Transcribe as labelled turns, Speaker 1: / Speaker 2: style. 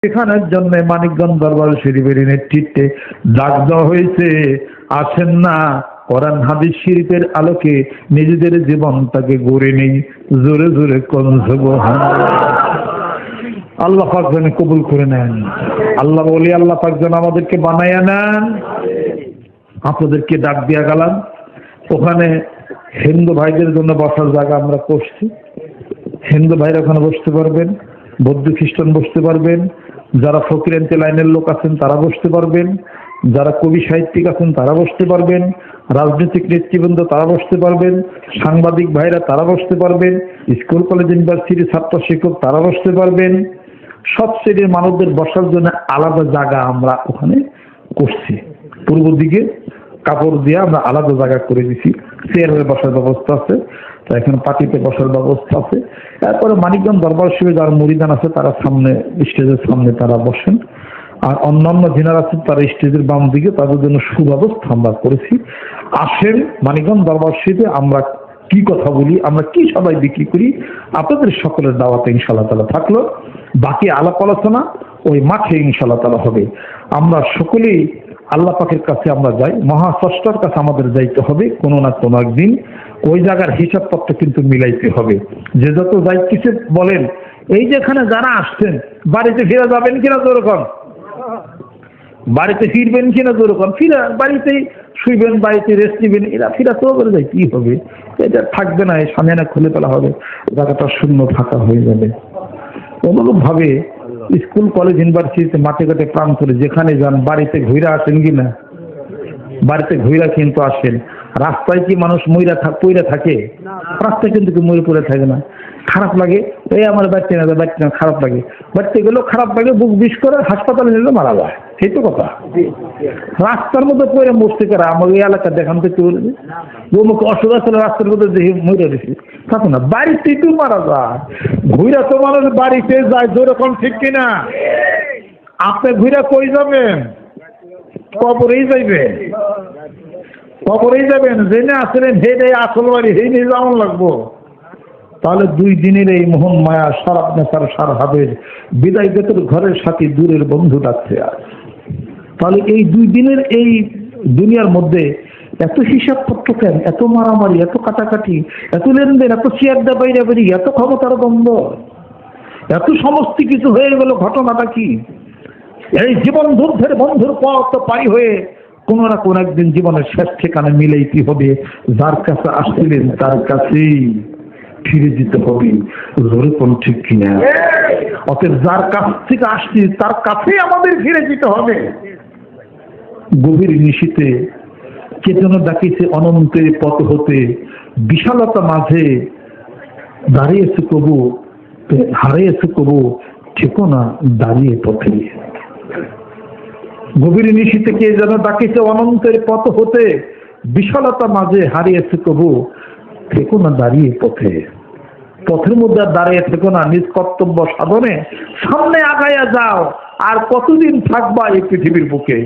Speaker 1: এখানের জন্য মানিকগঞ্জ দরবার শরীফের নেতৃত্বে ডাক দেওয়া হয়েছে, আসেন না কোরআন হাদিস শরীফের আলোকে নিজেদের জীবনটাকে গড়ে নেই। জোরে জোরে কোন সুবহানাল্লাহ। আল্লাহ পাক যেন কবুল করে নেন। আল্লাহ বলি আল্লাহ পাক যেন আমাদেরকে বানায়া নেন। আপনাদেরকে ডাক দিয়া গেলাম, ওখানে হিন্দু ভাইদের জন্য বসার জায়গা আমরা করছি। হিন্দু ভাইরা ওখানে বসতে পারবেন, বৌদ্ধ খ্রিস্টান বসতে পারবেন, যারা ফকিরান্তি লাইনের লোক আছেন তারা বসতে পারবেন, যারা কবি সাহিত্যিক আছেন তারা বসতে পারবেন, রাজনৈতিক নেতৃবৃন্দ তারা বসতে পারবেন, সাংবাদিক ভাইরা তারা বসতে পারবেন, স্কুল কলেজ ইউনিভার্সিটির ছাত্র শিক্ষক তারা বসতে পারবেন। সব শ্রেণীর মানুষদের বসার জন্য আলাদা জায়গা আমরা ওখানে করছি। পূর্ব দিকে কাপড় দিয়ে আমরা আলাদা জায়গা করে দিছি, চেয়ারে বসার ব্যবস্থা আছে, এখন পার্টিতে বসার ব্যবস্থা আছে। তারপরে মানিকগঞ্জ দরবার শরীফে যারা মুরিদান আছে তারা সামনে, স্টেজের সামনে তারা বসেন, আর অন্যান্য যিনারা আছেন তারা স্টেজের বাম দিকে, তাদের জন্য সুব্যবস্থা আমরা করেছি। আসেন মানিকগঞ্জ দরবার শরীফে আমরা কি কথা বলি, আমরা কি সবাই বিক্রি করি, আপনাদের সকলের দাওয়াতে ইনশাআল্লাহ তাআলা থাকলো। বাকি আলাপ আলোচনা ওই মাঠে ইনশাআল্লাহ তাআলা হবে। আমরা সকলেই আল্লাহ পাকের কাছে আমরা যাই, মহাস্রষ্টার কাছে আমাদের যাইতে হবে কোনো না কোনো একদিন। ওই জায়গার হিসাবপত্র কিন্তু মিলাইতে হবে। যে যত যাইতেছে বলেন, এই যেখানে যারা আসছেন বাড়িতে ফিরে যাবেন কিনা যেরকম, বাড়িতে ফিরবেন কিনা যেরকম, ফিরা বাড়িতেই শুইবেন, বাড়িতে রেস্ট নিবেন, এরা ফিরা তো করে যায়, কি হবে, এটা থাকবে না, সামনে না খুলে ফেলা হবে, জায়গাটা শূন্য ফাঁকা হয়ে যাবে। অনুরূপ ভাবে স্কুল কলেজ ইউনিভার্সিটিতে মাঠে ঘাটে প্রান্তরে যেখানে যান বাড়িতে ঘুরে আসেন কিনা, বাড়িতে ঘুরে কিন্তু আসেন। রাস্তায় কি মানুষ পইরা থাকে? রাস্তায় কিন্তু মরে পড়ে থাকে না। খারাপ লাগে, এই আমার বাড়িতে না, বাড়িতে না, খারাপ লাগে, বাড়িতে গেলেও খারাপ লাগে, বুক বিষ করে হাসপাতালে নিলে মারা যায়, সেই তো কথা। রাস্তার মধ্যে পড়ে মরতে পারে, আমার এই এলাকা দেখান থেকে মুখে অসুবিধা ছিল, রাস্তার মধ্যে দেখে মরে গেছি, থাকো না, বাড়িতেই তো মারা যায়। ঘুরা তো মানুষ বাড়িতে যায়, যেরকম ঠিক কিনা? আপনি ঘুরা কই যাবেন? কবরেই যাইবেন, কবরেই যাবেন। জেনে আসলেন হেডে আসল বাড়ি, হে নিয়ে যেমন লাগবো। তাহলে 2 দিনের এই মোহন মায়া সারাপ নেশার সার হাবের বিদায় বেতর ঘরের সাথে দূরের বন্ধু ডাকছে আজ। তাহলে এই 2 দিনের এই দুনিয়ার মধ্যে এত হিসাবপত্র কেন, এত মারামারি, এত কাটাকাটি, এত লেনদেন, এত চেয়ারদা বাইরে বেরি, এত ক্ষমতার দ্বন্দ্ব, এত সমস্ত কিছু হয়ে গেল, ঘটনাটা কি? এই জীবন যুদ্ধের বন্ধুর পথ পারি হয়ে কোন না কোন একদিন জীবনের শেষ ঠিকানা মিলাইতে হবে। যার কাছে আসছিলেন তার কাছেই ফিরে যেতে হবে। জোরে কোন ঠিক কিনা? অতএব যার কাছ থেকে আসছি তার কাছেই আমাদের ফিরে যেতে হবে। গভীর নিশীতে কে যেন ডাকিছে অনন্তের পথ হতে, বিশালতা মাঝে দাঁড়িয়েছে কবু, হারিয়েছে কবু, ঠিকানা দাঁড়িয়ে পথে। গভীর নিশীতে কে যেন ডাকিছে অনন্তের পথ হতে, বিশালতা মাঝে হারিয়েছে কবু, থেকো না দাঁড়িয়ে পথে। পথের মধ্যে দাঁড়িয়ে থেকো না, নিজ কর্তব্য সাধনে সামনে আগাইয়া যাও। আর কতদিন থাকবা এই পৃথিবীর বুকে?